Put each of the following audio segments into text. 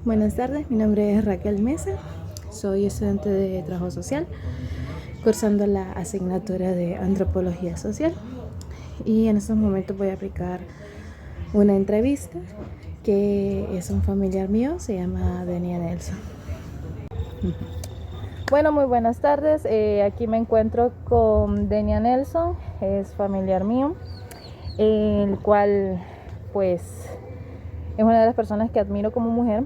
Buenas tardes, mi nombre es Raquel Mesa, soy estudiante de Trabajo Social, cursando la asignatura de Antropología Social y en estos momentos voy a aplicar una entrevista que es un familiar mío, se llama Denia Nelson. Bueno, muy buenas tardes. Aquí me encuentro con Denia Nelson, es familiar mío, el cual pues es una de las personas que admiro como mujer,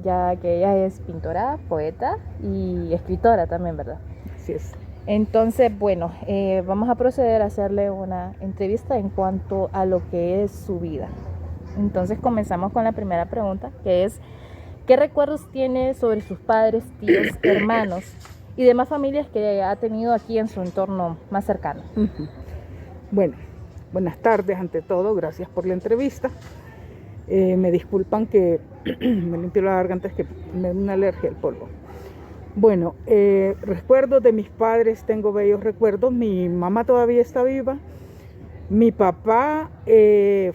ya que ella es pintora, poeta y escritora también, ¿verdad? Así es. Entonces, bueno, vamos a proceder a hacerle una entrevista en cuanto a lo que es su vida. Entonces comenzamos con la primera pregunta, que es: ¿qué recuerdos tiene sobre sus padres, tíos, hermanos y demás familias que ha tenido aquí en su entorno más cercano? Bueno, buenas tardes ante todo, gracias por la entrevista. Me disculpan que me limpio la garganta, es que me da una alergia al polvo. Bueno, recuerdos de mis padres, tengo bellos recuerdos. Mi mamá todavía está viva. Mi papá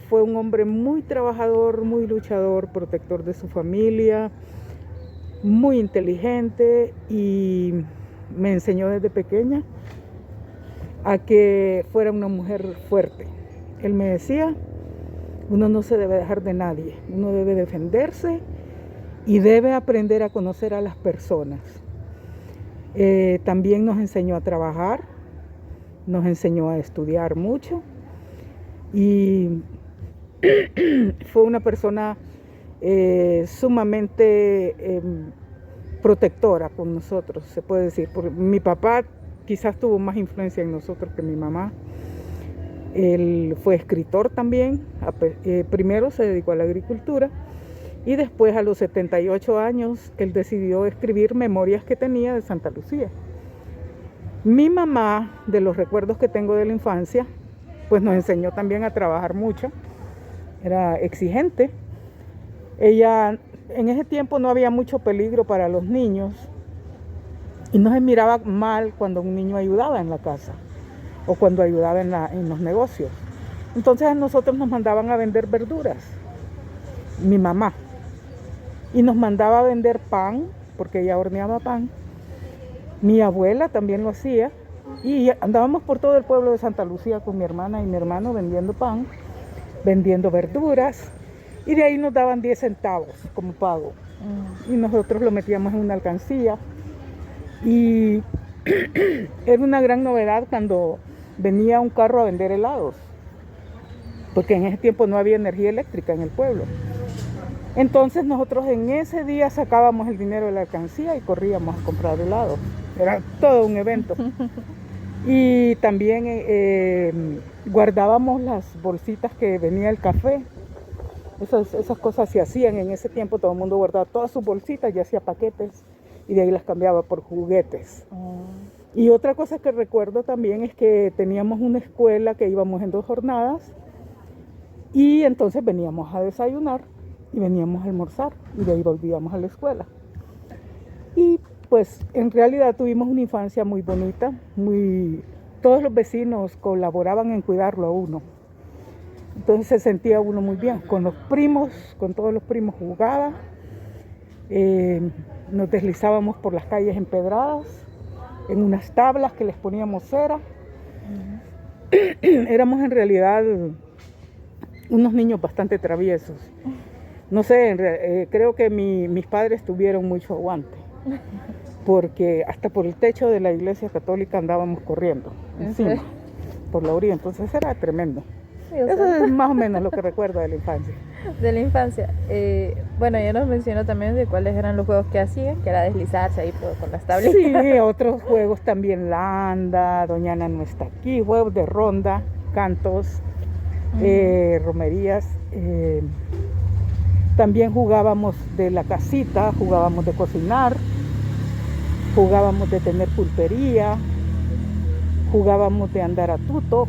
fue un hombre muy trabajador, muy luchador, protector de su familia, muy inteligente y me enseñó desde pequeña a que fuera una mujer fuerte. Él me decía: uno no se debe dejar de nadie, uno debe defenderse y debe aprender a conocer a las personas. También nos enseñó a trabajar, nos enseñó a estudiar mucho y fue una persona sumamente protectora con nosotros, se puede decir. Porque mi papá quizás tuvo más influencia en nosotros que mi mamá. Él fue escritor también, primero se dedicó a la agricultura y después, a los 78 años, él decidió escribir memorias que tenía de Santa Lucía. Mi mamá, de los recuerdos que tengo de la infancia, pues nos enseñó también a trabajar mucho, era exigente. Ella, en ese tiempo no había mucho peligro para los niños y no se miraba mal cuando un niño ayudaba en la casa o cuando ayudaba en los negocios. Entonces a nosotros nos mandaban a vender verduras, mi mamá, y nos mandaba a vender pan, porque ella horneaba pan. Mi abuela también lo hacía, y andábamos por todo el pueblo de Santa Lucía con mi hermana y mi hermano vendiendo pan, vendiendo verduras, y de ahí nos daban 10 centavos como pago. Y nosotros lo metíamos en una alcancía, y era una gran novedad cuando venía un carro a vender helados, porque en ese tiempo no había energía eléctrica en el pueblo. Entonces nosotros en ese día sacábamos el dinero de la alcancía y corríamos a comprar helados. Era todo un evento. Y también guardábamos las bolsitas que venía el café. Esas cosas se hacían en ese tiempo, todo el mundo guardaba todas sus bolsitas y hacía paquetes y de ahí las cambiaba por juguetes. Y otra cosa que recuerdo también es que teníamos una escuela que íbamos en 2 jornadas y entonces veníamos a desayunar y veníamos a almorzar y de ahí volvíamos a la escuela. Y pues en realidad tuvimos una infancia muy bonita, todos los vecinos colaboraban en cuidarlo a uno. Entonces se sentía uno muy bien. Con los primos, con todos los primos jugaba, nos deslizábamos por las calles empedradas, en unas tablas que les poníamos cera. Éramos en realidad unos niños bastante traviesos. No sé, creo que mis padres tuvieron mucho aguante, porque hasta por el techo de la iglesia católica andábamos corriendo encima, por la orilla, entonces era tremendo. Sí, eso es más o menos lo que recuerdo de la infancia. De la infancia. Bueno, ya nos mencionó también de cuáles eran los juegos que hacían, que era deslizarse ahí con las tablitas. Sí, otros juegos también, la anda, Doña Ana no está aquí, juegos de ronda, cantos, romerías. También jugábamos de la casita, jugábamos de cocinar, jugábamos de tener pulpería, jugábamos de andar a tuto,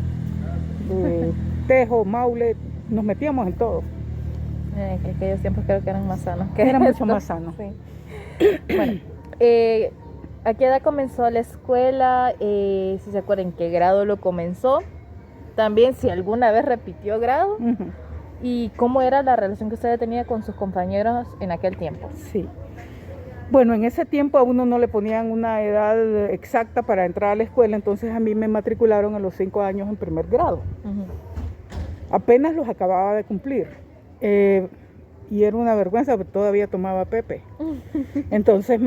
de tejo, maule, nos metíamos en todo. Que aquellos tiempos creo que eran más sanos. Era mucho más sano. Sí. Bueno, ¿a qué edad comenzó la escuela? Si se acuerdan, ¿en qué grado lo comenzó? También si alguna vez repitió grado ¿Y cómo era la relación que usted tenía con sus compañeros en aquel tiempo? Sí. Bueno, en ese tiempo a uno no le ponían una edad exacta para entrar a la escuela, entonces a mí me matricularon a los 5 años en primer grado. Apenas los acababa de cumplir. Y era una vergüenza porque todavía tomaba Pepe. Entonces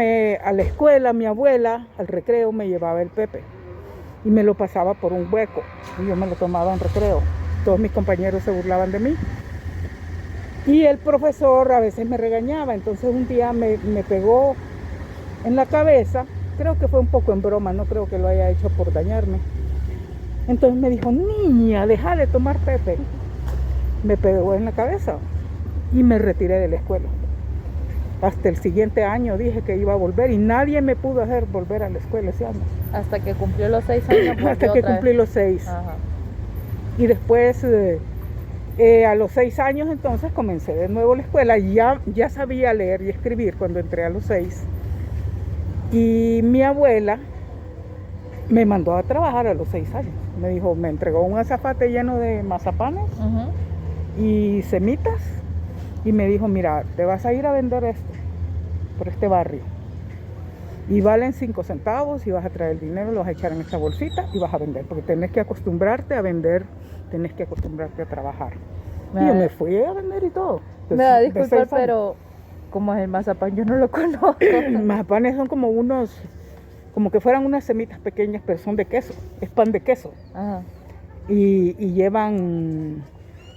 a la escuela, mi abuela, al recreo, me llevaba el Pepe. Y me lo pasaba por un hueco. Y yo me lo tomaba en recreo. Todos mis compañeros se burlaban de mí. Y el profesor a veces me regañaba. Entonces un día me pegó en la cabeza. Creo que fue un poco en broma, no creo que lo haya hecho por dañarme. Entonces me dijo, niña, deja de tomar Pepe. Me pegó en la cabeza. Y me retiré de la escuela. Hasta el siguiente año dije que iba a volver y nadie me pudo hacer volver a la escuela ese año. Hasta que cumplió los 6 años. Hasta que cumplí los 6. Ajá. Y después, a los 6 años entonces comencé de nuevo la escuela. Ya sabía leer y escribir cuando entré a los 6. Y mi abuela me mandó a trabajar a los 6 años. Me dijo, me entregó un azafate lleno de mazapanes y semitas. Y me dijo, mira, te vas a ir a vender esto por este barrio. Y valen 5 centavos y vas a traer el dinero, lo vas a echar en esta bolsita y vas a vender. Porque tenés que acostumbrarte a vender, tenés que acostumbrarte a trabajar. Y yo me fui a vender y todo. Me va a disculpar, pero ¿cómo es el mazapán? Yo no lo conozco. Los mazapanes son como como que fueran unas semitas pequeñas, pero son de queso. Es pan de queso. Ajá. Y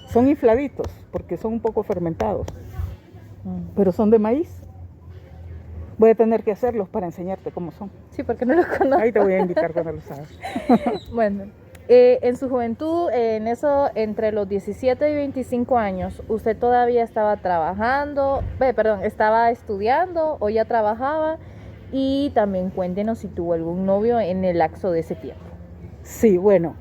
son infladitos porque son un poco fermentados, pero son de maíz. Voy a tener que hacerlos para enseñarte cómo son. Sí, porque no los conozco. Ahí te voy a invitar cuando los hagas. Bueno, en su juventud, entre los 17 y 25 años, ¿usted todavía estaba estaba estudiando o ya trabajaba? Y también cuéntenos si tuvo algún novio en el lapso de ese tiempo. Sí, bueno,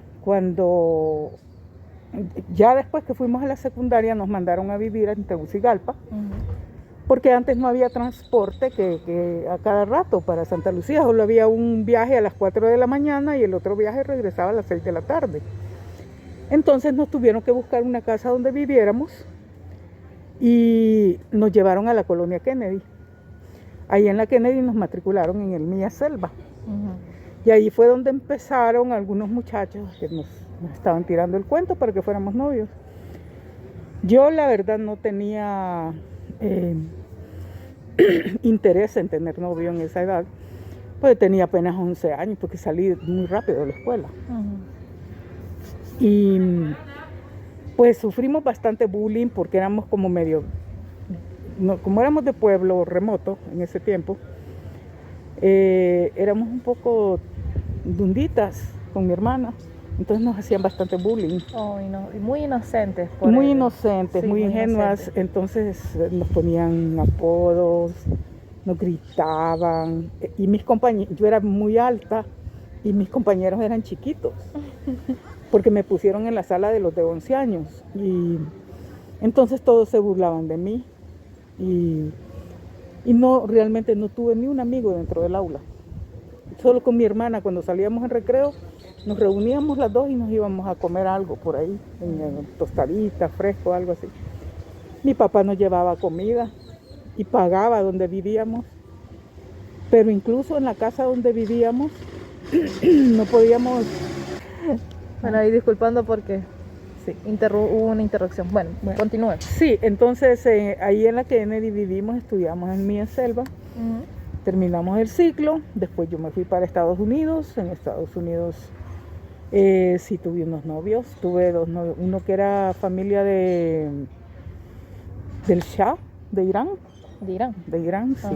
ya después que fuimos a la secundaria nos mandaron a vivir en Tegucigalpa, porque antes no había transporte que a cada rato para Santa Lucía, solo había un viaje a las 4 de la mañana y el otro viaje regresaba a las 6 de la tarde. Entonces nos tuvieron que buscar una casa donde viviéramos y nos llevaron a la colonia Kennedy. Ahí en la Kennedy nos matricularon en el Mía Selva. Y ahí fue donde empezaron algunos muchachos que nos estaban tirando el cuento para que fuéramos novios. Yo la verdad no tenía interés en tener novio en esa edad, pues tenía apenas 11 años porque salí muy rápido de la escuela. Y pues sufrimos bastante bullying porque éramos como como éramos de pueblo remoto en ese tiempo, éramos un poco dunditas con mi hermana. Entonces nos hacían bastante bullying. Y muy inocentes. Muy inocentes, sí, muy ingenuas. inocentes. Entonces nos ponían apodos, nos gritaban. Y mis compañeros, yo era muy alta y mis compañeros eran chiquitos. Porque me pusieron en la sala de los de 11 años. Y entonces todos se burlaban de mí. Y realmente no tuve ni un amigo dentro del aula. Solo con mi hermana, cuando salíamos en recreo, nos reuníamos las dos y nos íbamos a comer algo por ahí, en tostaditas, fresco, algo así. Mi papá nos llevaba comida y pagaba donde vivíamos, pero incluso en la casa donde vivíamos no podíamos... Bueno, y disculpando porque Sí. hubo una interrupción. Bueno, continúe. Sí, entonces ahí en la Kennedy vivimos, estudiamos en Mía Selva. Terminamos el ciclo, después yo me fui para Estados Unidos. En Estados Unidos sí tuve unos novios, tuve 2 novios, uno que era familia del Shah de Irán. De Irán, sí.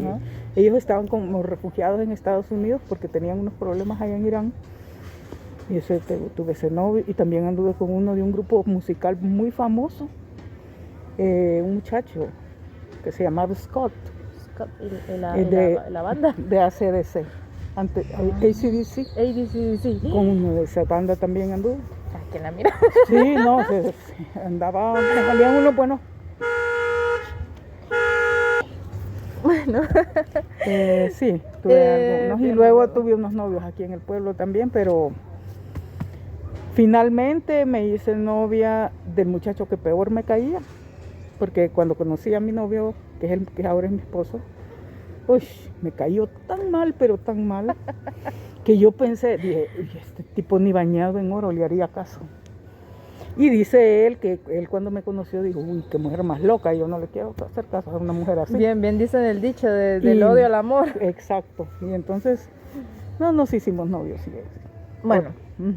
Ellos estaban como refugiados en Estados Unidos porque tenían unos problemas allá en Irán. Y tuve ese novio y también anduve con uno de un grupo musical muy famoso, un muchacho que se llamaba Scott. La banda de AC/DC, AC/DC. ACDC. Con uno de esa banda también anduve. ¿Quién la mira? Sí, no, andaba, me salían unos buenos. Bueno. Sí, tuve algunos y luego tuve unos novios aquí en el pueblo también, pero Finalmente me hice novia del muchacho que peor me caía, porque cuando conocí a mi novio, que es el que ahora es mi esposo, uy, me cayó tan mal, pero tan mal, que yo pensé, dije, "Uy, este tipo ni bañado en oro le haría caso". Y dice él que él cuando me conoció dijo, uy, qué mujer más loca, yo no le quiero hacer caso a una mujer así. Bien, bien dicen el dicho del Y- odio al amor. Exacto. Y entonces, no nos hicimos novios. Sí. Bueno, Ujú.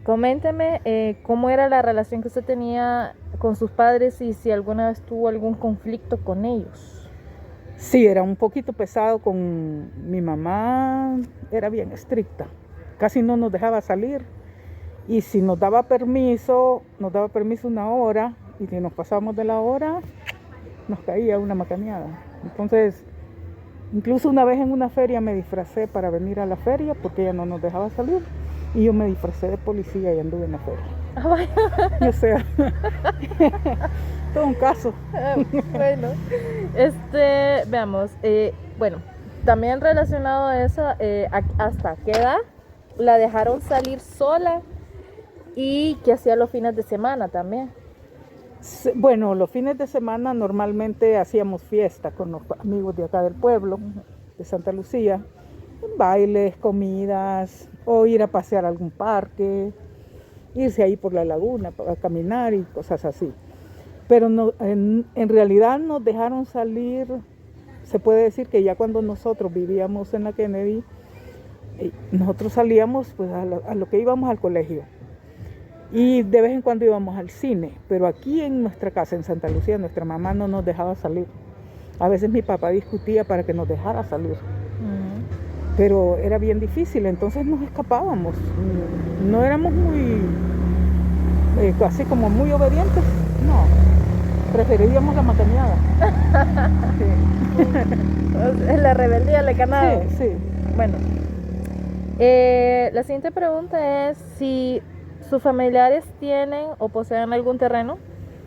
coménteme cómo era la relación que usted tenía con sus padres y si alguna vez tuvo algún conflicto con ellos. Sí, era un poquito pesado con mi mamá, era bien estricta, casi no nos dejaba salir y si nos daba permiso una hora y si nos pasábamos de la hora, nos caía una macaneada. Entonces, incluso una vez en una feria me disfracé para venir a la feria porque ella no nos dejaba salir y yo me disfracé de policía y anduve en la feria. Ah, vaya. O sea, todo un caso. Bueno, veamos, bueno, también relacionado a eso, ¿hasta qué edad la dejaron salir sola y qué hacía los fines de semana también? Bueno, los fines de semana normalmente hacíamos fiesta con los amigos de acá del pueblo, de Santa Lucía, bailes, comidas, o ir a pasear a algún parque, irse ahí por la laguna a caminar y cosas así. Pero no, en realidad nos dejaron salir, se puede decir que ya cuando nosotros vivíamos en la Kennedy, nosotros salíamos pues a lo que íbamos al colegio. Y de vez en cuando íbamos al cine, pero aquí en nuestra casa, en Santa Lucía, nuestra mamá no nos dejaba salir. A veces mi papá discutía para que nos dejara salir, pero era bien difícil, entonces nos escapábamos. No éramos muy, así como muy obedientes, no, preferiríamos la macaneada. Sí. La rebeldía le ganaba. Sí, sí. Bueno, la siguiente pregunta es si sus familiares tienen o poseen algún terreno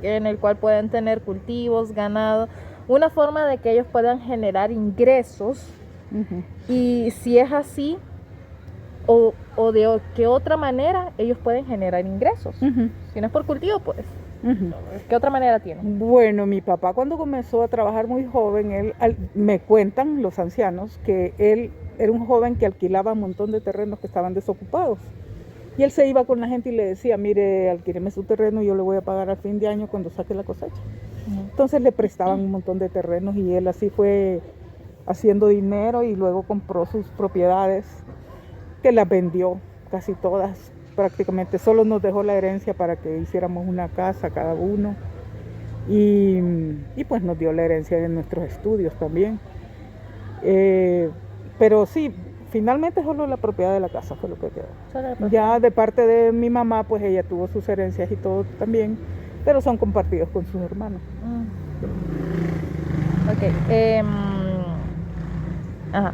en el cual pueden tener cultivos, ganado, una forma de que ellos puedan generar ingresos. Uh-huh. Y si es así, o de qué otra manera ellos pueden generar ingresos. Uh-huh. Si no es por cultivo, pues, Uh-huh. ¿qué otra manera tienen? Bueno, mi papá cuando comenzó a trabajar muy joven, me cuentan los ancianos que él era un joven que alquilaba un montón de terrenos que estaban desocupados. Y él se iba con la gente y le decía, mire, alquíleme su terreno y yo le voy a pagar al fin de año cuando saque la cosecha. Entonces le prestaban un montón de terrenos y él así fue haciendo dinero y luego compró sus propiedades, que las vendió casi todas prácticamente. Solo nos dejó la herencia para que hiciéramos una casa cada uno y pues nos dio la herencia de nuestros estudios también. Pero sí, finalmente solo la propiedad de la casa fue lo que quedó. Ya de parte de mi mamá, pues ella tuvo sus herencias y todo también, pero son compartidos con sus hermanos. Ok. Ajá.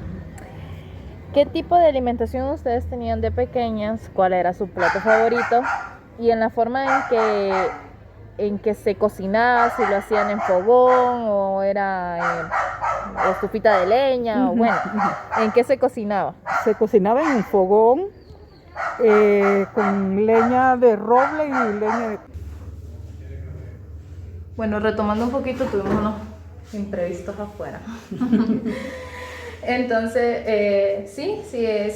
¿Qué tipo de alimentación ustedes tenían de pequeñas? ¿Cuál era su plato favorito? Y en la forma en que se cocinaba, si lo hacían en fogón o era estufita de leña, o bueno, ¿en qué se cocinaba? Se cocinaba en un fogón con leña de roble y leña de... Bueno, retomando un poquito, tuvimos unos imprevistos afuera. Entonces, sí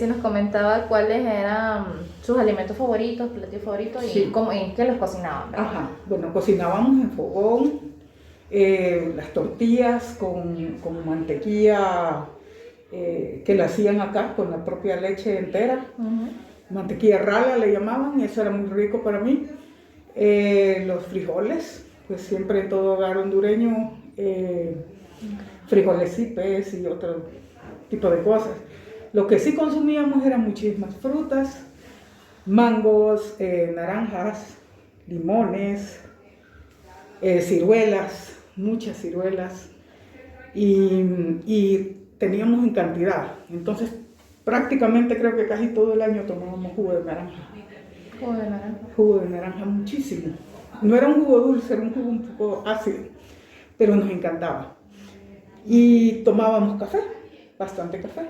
nos comentaba cuáles eran sus alimentos favoritos, platillos favoritos y Sí. en qué los cocinaban, ¿verdad? Ajá, bueno, cocinábamos en fogón, las tortillas con mantequilla que la hacían acá con la propia leche entera, mantequilla rala le llamaban, y eso era muy rico para mí. Los frijoles, pues siempre en todo hogar hondureño, frijoles cipes y otro tipo de cosas. Lo que sí consumíamos eran muchísimas frutas, mangos, naranjas, limones, ciruelas, muchas ciruelas, y teníamos en cantidad. Entonces, prácticamente creo que casi todo el año tomábamos jugo de naranja. Jugo de naranja. Jugo de naranja muchísimo. No era un jugo dulce, era un jugo un poco ácido, pero nos encantaba. Y tomábamos café, bastante café.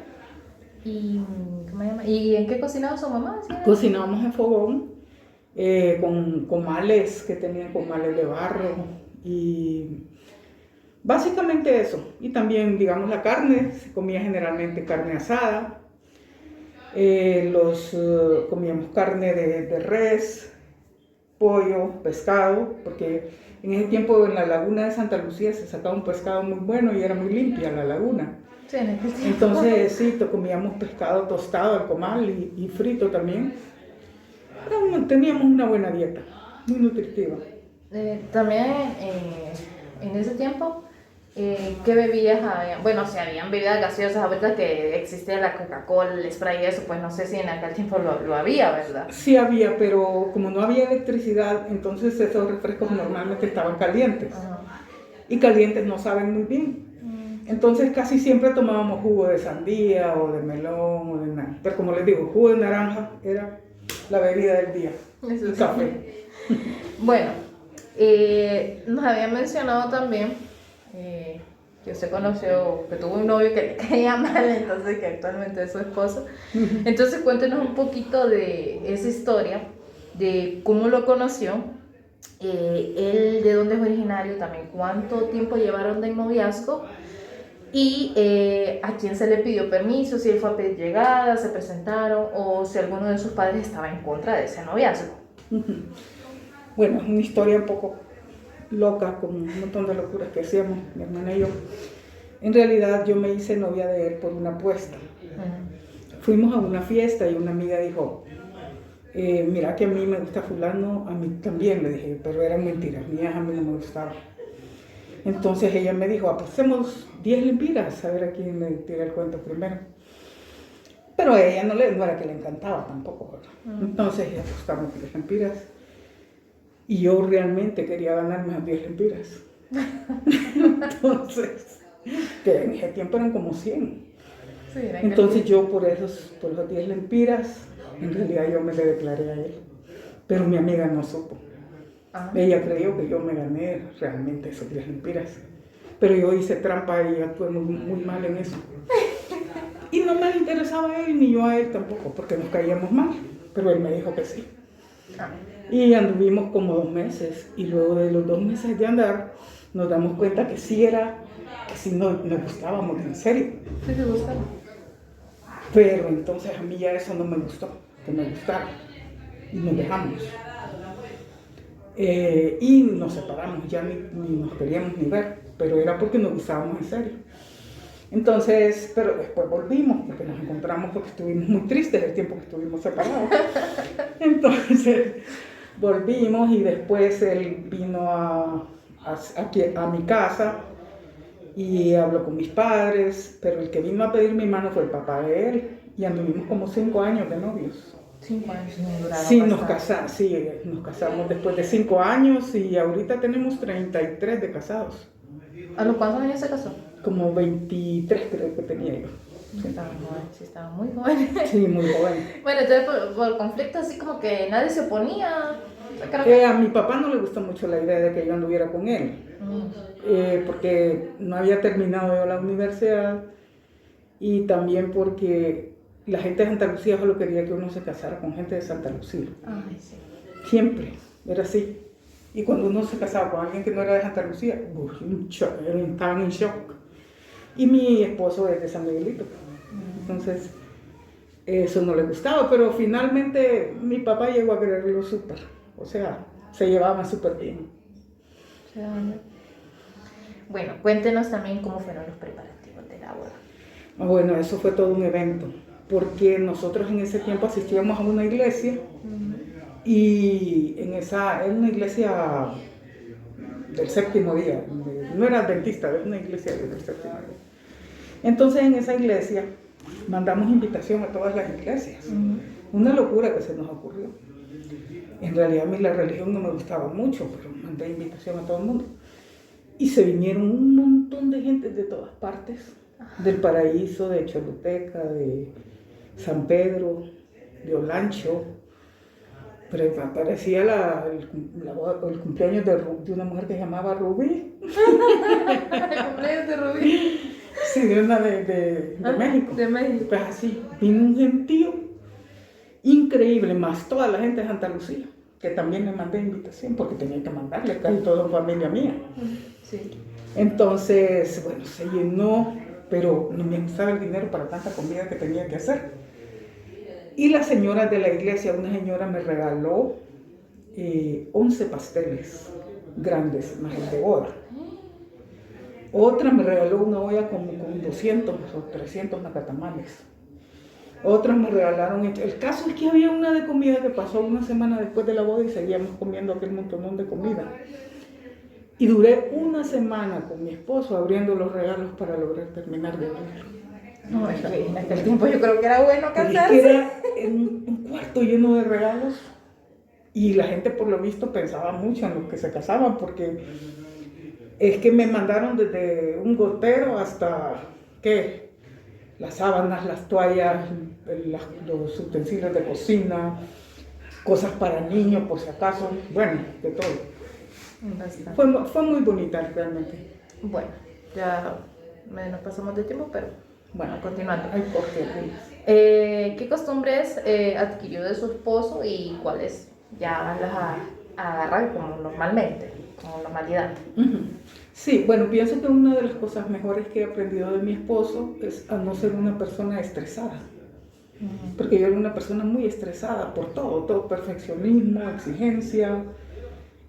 ¿Y, ¿cómo se llama? ¿Y en qué cocinaba su mamá? ¿Sí? Cocinábamos en fogón con comales que tenían comales de barro y básicamente eso. Y también, digamos, la carne, se comía generalmente carne asada. Comíamos carne de res, pollo, pescado, porque en ese tiempo en la laguna de Santa Lucía se sacaba un pescado muy bueno y era muy limpia la laguna. Sí, en aquel tiempo. Entonces sí, comíamos pescado tostado al comal y frito también. Pero teníamos una buena dieta, muy nutritiva. También en ese tiempo, ¿qué bebidas habían? Bueno, si habían bebidas gaseosas, ahorita que existía la Coca-Cola, el Sprite y eso, pues no sé si en aquel tiempo lo había, ¿verdad? Sí había, pero como no había electricidad, entonces esos refrescos normalmente estaban calientes. Ajá. Y calientes no saben muy bien. Entonces casi siempre tomábamos jugo de sandía o de melón o de nada. Pero como les digo, jugo de naranja era la bebida del día. Eso Y sí. café. Bueno, nos había mencionado también que usted conoció, que tuvo un novio que le caía mal, entonces que actualmente es su esposo. Entonces cuéntenos un poquito de esa historia, de cómo lo conoció, él de dónde es originario, también cuánto tiempo llevaron de noviazgo y a quién se le pidió permiso, si él fue a pedir llegada, se presentaron o si alguno de sus padres estaba en contra de ese noviazgo. Bueno, una historia un poco loca, con un montón de locuras que hacíamos, mi hermana y yo. En realidad yo me hice novia de él por una apuesta. Fuimos a una fiesta y una amiga dijo, mira que a mí me gusta fulano, a mí también, le dije, pero eran mentiras, mías a mí no me gustaba. Entonces ella me dijo, apostemos 10 lempiras, a ver a quién le tira el cuento primero. Pero a ella no era que le encantaba tampoco, ¿verdad? Entonces apostamos 10 lempiras. Y yo realmente quería ganarme a 10 lempiras. Entonces, que en ese tiempo eran como 100. Sí, Entonces yo por esos 10 lempiras, en realidad yo me le declaré a él. Pero mi amiga no supo. Ella creyó que yo me gané realmente esos 10 lempiras. Pero yo hice trampa y actué muy mal en eso. Y no me interesaba a él ni yo a él tampoco, porque nos caíamos mal. Pero él me dijo que sí. Y anduvimos como 2 meses. Y luego de los 2 meses de andar, nos damos cuenta que sí nos gustábamos, en serio. Sí, te gusta. Pero entonces a mí ya eso no me gustó, que me gustara. Y nos dejamos. Y nos separamos, ya ni nos queríamos ni ver, pero era porque nos gustábamos en serio. Entonces, pero después volvimos, porque nos encontramos porque estuvimos muy tristes el tiempo que estuvimos separados. Entonces, volvimos y después él vino aquí a mi casa y habló con mis padres, pero el que vino a pedir mi mano fue el papá de él y anduvimos como 5 años de novios. 5 años no duraron. Sí, nos casamos después de 5 años y ahorita tenemos 33 de casados. ¿A los cuántos años se casó? Como 23 creo que tenía yo. Sí, estaba muy joven. Sí, muy joven. Bueno, entonces por conflicto así como que nadie se oponía. A mi papá no le gustó mucho la idea de que yo anduviera con él, porque no había terminado yo la universidad y también porque la gente de Santa Lucía solo quería que uno se casara con gente de Santa Lucía. Ay, sí. Siempre, era así. Y cuando uno se casaba con alguien que no era de Santa Lucía, estaban en shock. Y mi esposo es de San Miguelito. Entonces, eso no le gustaba, pero finalmente mi papá llegó a quererlo súper. O sea, se llevaban súper bien. Bueno, cuéntenos también cómo fueron los preparativos de la boda. Bueno, eso fue todo un evento, porque nosotros en ese tiempo asistíamos a una iglesia y era una iglesia del séptimo día, no era adventista, era una iglesia del séptimo día. Entonces en esa iglesia mandamos invitación a todas las iglesias, una locura que se nos ocurrió. En realidad a mí la religión no me gustaba mucho, pero mandé invitación a todo el mundo. Y se vinieron un montón de gente de todas partes, del Paraíso, de Choluteca, de San Pedro, de Olancho. Pero parecía el cumpleaños de una mujer que se llamaba Rubí. El cumpleaños de Rubí. Sí, de una de México. De México. Pues así, vino un gentío increíble, más toda la gente de Santa Lucía, que también le mandé invitación, porque tenía que mandarle, casi toda familia mía. Sí. Entonces, bueno, se llenó, pero no me gustaba el dinero para tanta comida que tenía que hacer. Y la señora de la iglesia, una señora me regaló 11 pasteles grandes, más el de boda. Otra me regaló una olla con 200 o 300 nacatamales. Otras me regalaron, el caso es que había una de comida que pasó una semana después de la boda y seguíamos comiendo aquel montonón de comida. Y duré una semana con mi esposo abriendo los regalos para lograr terminar de abrirlo. No, es que en aquel tiempo yo creo que era bueno Pero casarse. es que era un cuarto lleno de regalos y la gente por lo visto pensaba mucho en los que se casaban, porque es que me mandaron desde un gotero hasta, ¿qué? Las sábanas, las toallas, los utensilios de cocina, cosas para niños por si acaso, bueno, de todo. Fue muy bonita realmente. Bueno, ya nos pasamos de tiempo, pero bueno, continuando. Ay, ¿por qué? ¿Qué costumbres adquirió de su esposo y cuáles ya las agarra como normalmente, como normalidad? Sí, bueno, pienso que una de las cosas mejores que he aprendido de mi esposo es a no ser una persona estresada. Porque yo era una persona muy estresada por todo perfeccionismo, exigencia,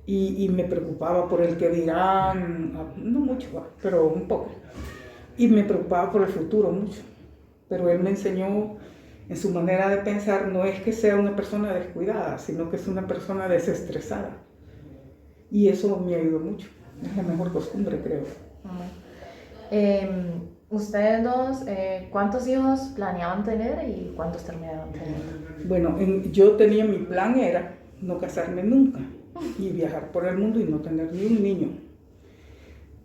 y me preocupaba por el que dirán, no mucho, pero un poco. Y me preocupaba por el futuro mucho. Pero él me enseñó en su manera de pensar, no es que sea una persona descuidada, sino que es una persona desestresada. Y eso me ayudó mucho. Es la mejor costumbre, creo. Ustedes dos, ¿cuántos hijos planeaban tener y cuántos terminaron teniendo? Bueno, yo tenía mi plan era no casarme nunca y viajar por el mundo y no tener ni un niño.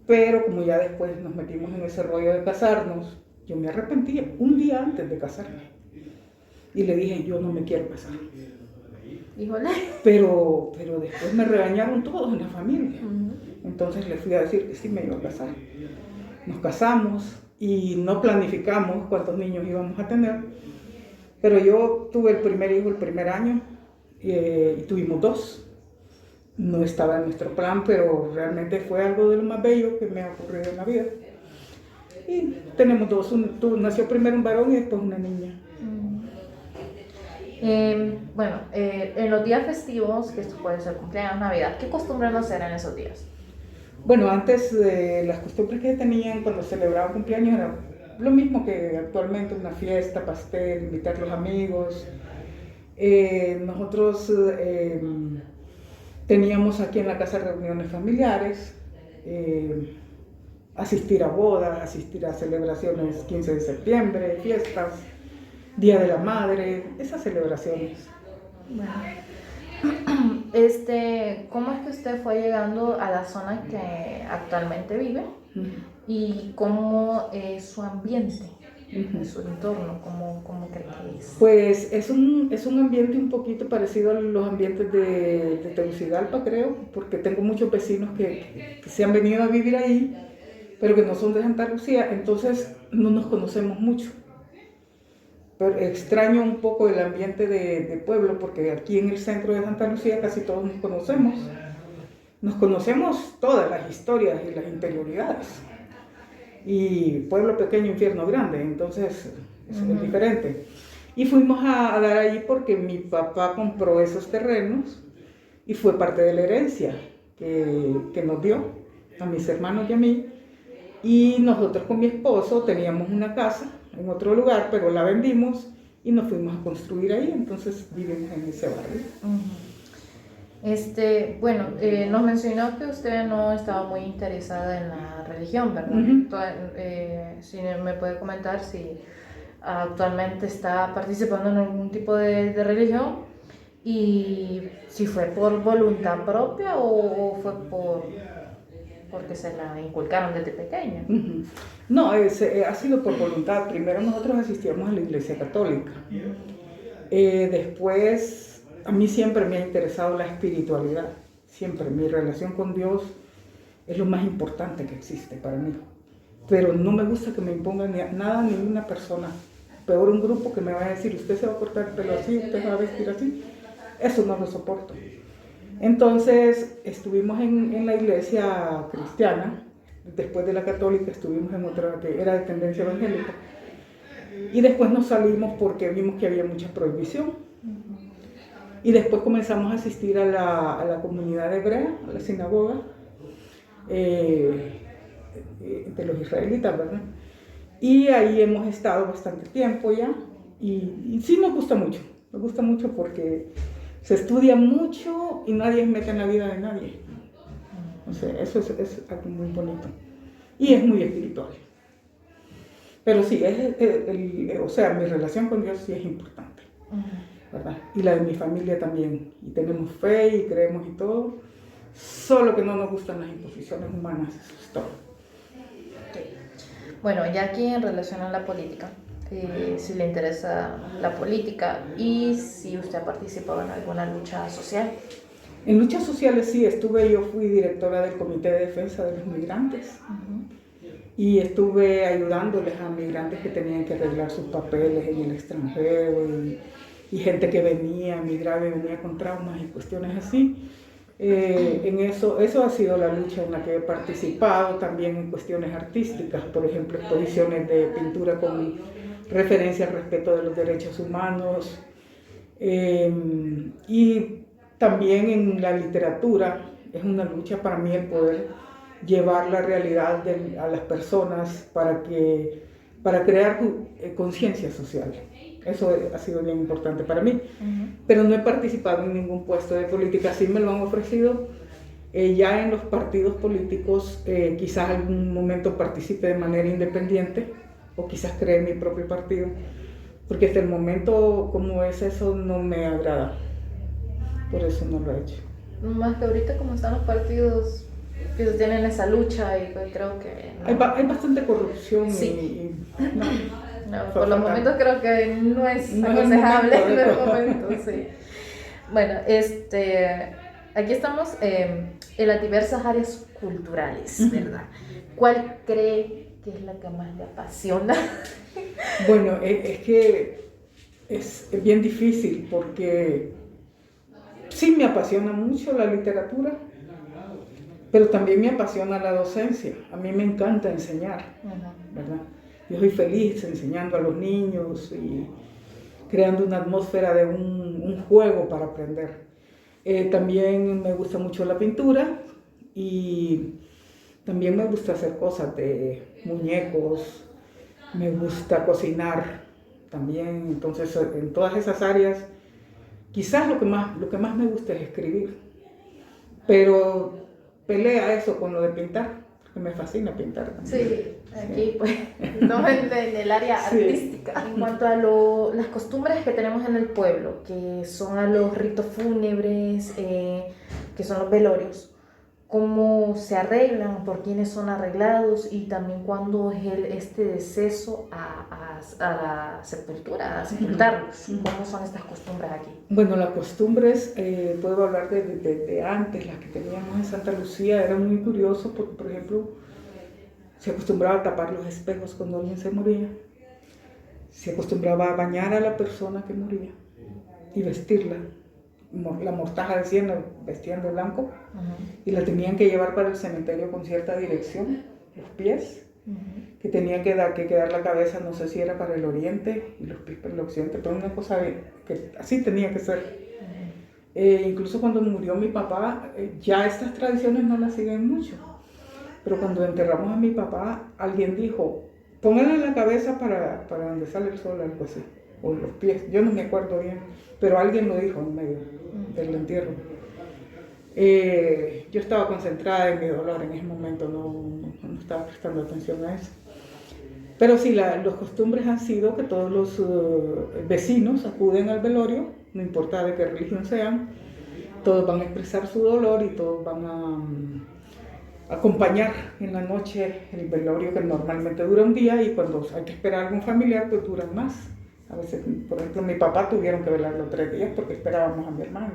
Pero como ya después nos metimos en ese rollo de casarnos, yo me arrepentía un día antes de casarme. Y le dije, yo no me quiero casar. Híjole. Pero después me regañaron todos en la familia. Entonces le fui a decir que sí me iba a casar. Nos casamos y no planificamos cuántos niños íbamos a tener. Pero yo tuve el primer hijo el primer año y tuvimos 2. No estaba en nuestro plan, pero realmente fue algo de lo más bello que me ha ocurrido en la vida. Y tenemos 2. Nació primero un varón y después una niña. Bueno, en los días festivos, que esto puede ser cumpleaños, Navidad, ¿qué costumbre no hacer en esos días? Bueno, antes las costumbres que tenían cuando celebraban cumpleaños era lo mismo que actualmente, una fiesta, pastel, invitar a los amigos. Nosotros teníamos aquí en la casa reuniones familiares, asistir a bodas, asistir a celebraciones 15 de septiembre, fiestas, Día de la Madre, esas celebraciones. Bueno. ¿Cómo es que usted fue llegando a la zona que actualmente vive? ¿Y cómo es su ambiente, su entorno? ¿Cómo cree que es? Pues es un ambiente un poquito parecido a los ambientes de Tegucigalpa, creo, porque tengo muchos vecinos que se han venido a vivir ahí, pero que no son de Santa Lucía, entonces no nos conocemos mucho. Pero extraño un poco el ambiente de pueblo, porque aquí en el centro de Santa Lucía casi todos nos conocemos. Nos conocemos todas las historias y las interioridades. Y pueblo pequeño, infierno grande, entonces es diferente. Y fuimos a dar allí porque mi papá compró esos terrenos y fue parte de la herencia que nos dio a mis hermanos y a mí. Y nosotros con mi esposo teníamos una casa en otro lugar, pero la vendimos y nos fuimos a construir ahí, entonces vivimos en ese barrio. Bueno, nos mencionó que usted no estaba muy interesada en la religión, ¿verdad? Si me puede comentar si actualmente está participando en algún tipo de religión y si fue por voluntad propia o fue porque se la inculcaron desde pequeña. No, ha sido por voluntad. Primero nosotros asistíamos a la iglesia católica. Después, a mí siempre me ha interesado la espiritualidad. Siempre, mi relación con Dios es lo más importante que existe para mí. pero no me gusta que me impongan nada a ninguna persona. Peor un grupo que me vaya a decir, usted se va a cortar el pelo así, usted se va a vestir así. Eso no lo soporto. Entonces estuvimos en la iglesia cristiana, después de la católica estuvimos en otra que era de tendencia evangélica, y después nos salimos porque vimos que había mucha prohibición. Y después comenzamos a asistir a la comunidad hebrea, a la sinagoga, de los israelitas, ¿verdad? Y ahí hemos estado bastante tiempo ya, y sí nos gusta mucho porque se estudia mucho y nadie se mete en la vida de nadie. O sea, eso es algo muy bonito y es muy espiritual. Pero sí, o sea, mi relación con Dios sí es importante, ¿verdad? Y la de mi familia también. Y tenemos fe y creemos y todo, solo que no nos gustan las imposiciones humanas, eso es todo. Okay. Bueno, ya aquí en relación a la política, si le interesa la política y si usted ha participado en alguna lucha social. En luchas sociales sí, yo fui directora del Comité de Defensa de los Migrantes. Y estuve ayudándoles a migrantes que tenían que arreglar sus papeles en el extranjero y gente que venía a migrar y venía con traumas y cuestiones así. En eso ha sido la lucha en la que he participado, también en cuestiones artísticas, por ejemplo, exposiciones de pintura con referencia al respeto de los derechos humanos, y también en la literatura. Es una lucha para mí el poder llevar la realidad a las personas para crear conciencia social. Eso ha sido bien importante para mí. Pero no he participado en ningún puesto de política, sí me lo han ofrecido. Ya en los partidos políticos quizás algún momento participe de manera independiente o quizás cree mi propio partido, porque hasta el momento como es eso no me agrada, por eso no lo he hecho. Más que ahorita como están los partidos que tienen esa lucha y pues creo que no. Hay bastante corrupción. Sí. Por los momentos creo que no es aconsejable en el momento, sí. Bueno, aquí estamos en las diversas áreas culturales, ¿verdad? ¿Cuál cree que es la que más le apasiona? Bueno, es que es bien difícil porque sí me apasiona mucho la literatura, pero también me apasiona la docencia. A mí me encanta enseñar, ¿verdad? Yo soy feliz enseñando a los niños y creando una atmósfera de un juego para aprender. También me gusta mucho la pintura y también me gusta hacer cosas de muñecos, me gusta cocinar también. Entonces, en todas esas áreas, quizás lo que más me gusta es escribir, pero pelea eso con lo de pintar, porque me fascina pintar también. Sí, aquí pues, no en el área artística. En cuanto a las costumbres que tenemos en el pueblo, que son a los ritos fúnebres, que son los velorios, cómo se arreglan, por quiénes son arreglados y también cuándo es este deceso a la sepultura, a sepultarlos. ¿Cómo son estas costumbres aquí? Bueno, las costumbres, puedo hablar de antes, las que teníamos en Santa Lucía, era muy curioso porque, por ejemplo, se acostumbraba a tapar los espejos cuando alguien se moría, se acostumbraba a bañar a la persona que moría y vestirla. La mortaja decían, vestían de blanco, y la tenían que llevar para el cementerio con cierta dirección, los pies, que tenía que quedar la cabeza, no sé si era para el oriente y los pies para el occidente, pero una cosa que así tenía que ser. Incluso cuando murió mi papá, ya estas tradiciones no las siguen mucho, pero cuando enterramos a mi papá, alguien dijo, pónganle la cabeza para donde sale el sol, algo así, o los pies, yo no me acuerdo bien, pero alguien lo dijo en medio del entierro. Yo estaba concentrada en mi dolor en ese momento, no estaba prestando atención a eso. Pero sí, las costumbres han sido que todos los vecinos acuden al velorio, no importa de qué religión sean, todos van a expresar su dolor y todos van a acompañar en la noche el velorio, que normalmente dura un día, y cuando hay que esperar a algún familiar, pues duran más. A veces, por ejemplo, mi papá tuvieron que velarlo 3 días porque esperábamos a mi hermano.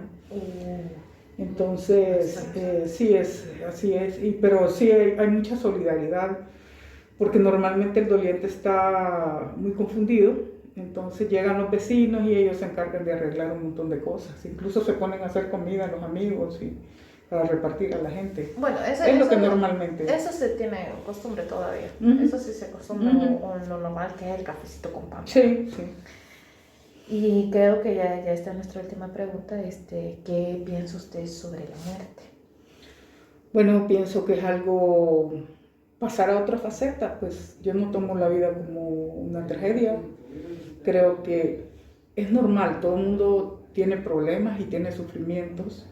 Entonces, sí, así es, pero sí hay mucha solidaridad. porque normalmente el doliente está muy confundido, entonces llegan los vecinos y ellos se encargan de arreglar un montón de cosas, incluso se ponen a hacer comida a los amigos y para repartir a la gente. Bueno, Es lo que normalmente... Eso se tiene costumbre todavía. Eso sí se acostumbra, o lo normal que es el cafecito con pan. Sí, sí. Y creo que ya está nuestra última pregunta. ¿Qué piensa usted sobre la muerte? Bueno, pienso que es algo, pasar a otra faceta, pues yo no tomo la vida como una tragedia. Creo que es normal, todo el mundo tiene problemas y tiene sufrimientos,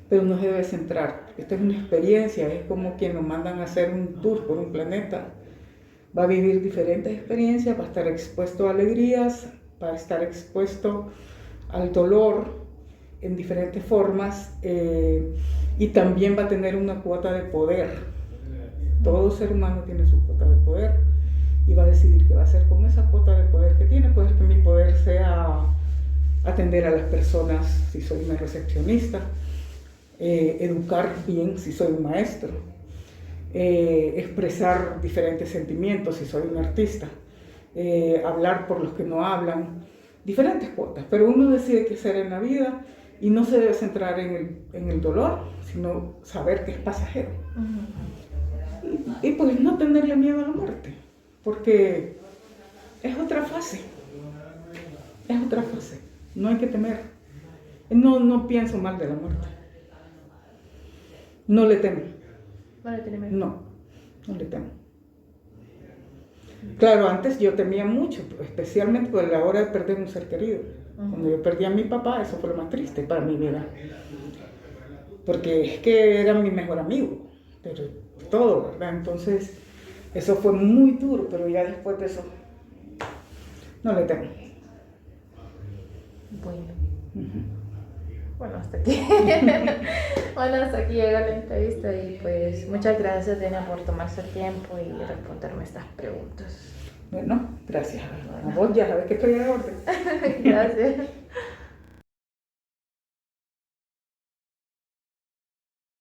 pero no se debe centrar. Esta es una experiencia, es como quien nos mandan a hacer un tour por un planeta. Va a vivir diferentes experiencias, va a estar expuesto a alegrías, va a estar expuesto al dolor en diferentes formas y también va a tener una cuota de poder. Todo ser humano tiene su cuota de poder y va a decidir qué va a hacer con esa cuota de poder que tiene. Puede que mi poder sea atender a las personas si soy una recepcionista, educar bien si soy un maestro, expresar diferentes sentimientos si soy un artista, hablar por los que no hablan, diferentes cuotas, pero uno decide qué hacer en la vida y no se debe centrar en el dolor, sino saber que es pasajero. Y pues no tenerle miedo a la muerte, porque es otra fase, no hay que temer. No pienso mal de la muerte. No le temo. ¿No le tiene miedo? No le temo. Claro, antes yo temía mucho, especialmente por la hora de perder un ser querido. Cuando yo perdí a mi papá, eso fue lo más triste para mi vida. Porque es que era mi mejor amigo, pero todo, ¿verdad? Entonces, eso fue muy duro, pero ya después de eso, no le temo. Bueno. Bueno, hasta aquí. Hasta aquí llega la entrevista y pues muchas gracias, Denia, por tomarse el tiempo y responderme estas preguntas. Bueno, gracias. A vos ya sabes que estoy a orden. Gracias.